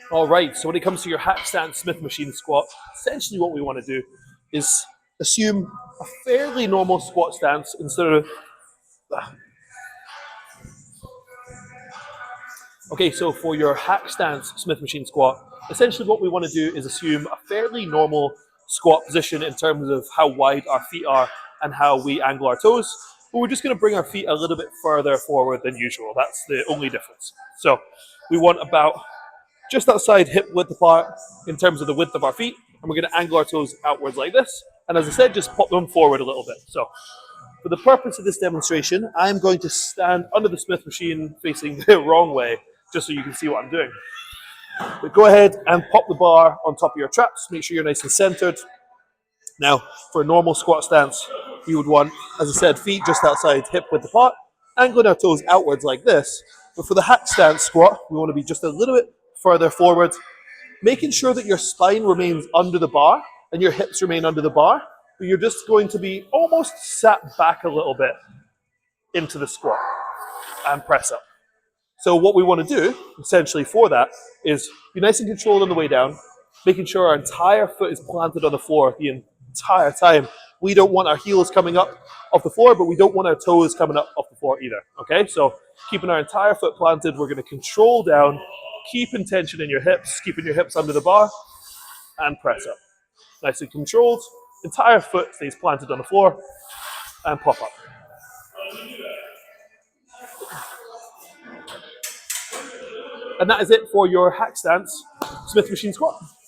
All right, so when it comes to your hack stance Smith machine squat, essentially what we want to do is assume a fairly normal squat stance instead of. Okay, so for your hack stance Smith machine squat, essentially what we want to do is assume a fairly normal squat position in terms of how wide our feet are and how we angle our toes. But we're just going to bring our feet a little bit further forward than usual. That's the only difference. So we want about just outside hip width apart in terms of the width of our feet, and we're going to angle our toes outwards like this. And as I said, just pop them forward a little bit. So for the purpose of this demonstration, I'm going to stand under the Smith machine facing the wrong way, just so you can see what I'm doing. But go ahead and pop the bar on top of your traps. Make sure you're nice and centered. Now, for a normal squat stance, you would want, as I said, feet just outside hip width apart, angling our toes outwards like this. But for the hack stance squat, we want to be just a little bit further forward, making sure that your spine remains under the bar and your hips remain under the bar, but you're just going to be almost sat back a little bit into the squat and press up. So what we want to do, essentially for that, is be nice and controlled on the way down, making sure our entire foot is planted on the floor the entire time. We don't want our heels coming up off the floor, but we don't want our toes coming up off the floor either, okay? So keeping our entire foot planted, we're going to control down, keep tension in your hips, keeping your hips under the bar, and press up. Nice and controlled, entire foot stays planted on the floor, and pop up. And that is it for your hack stance Smith machine squat.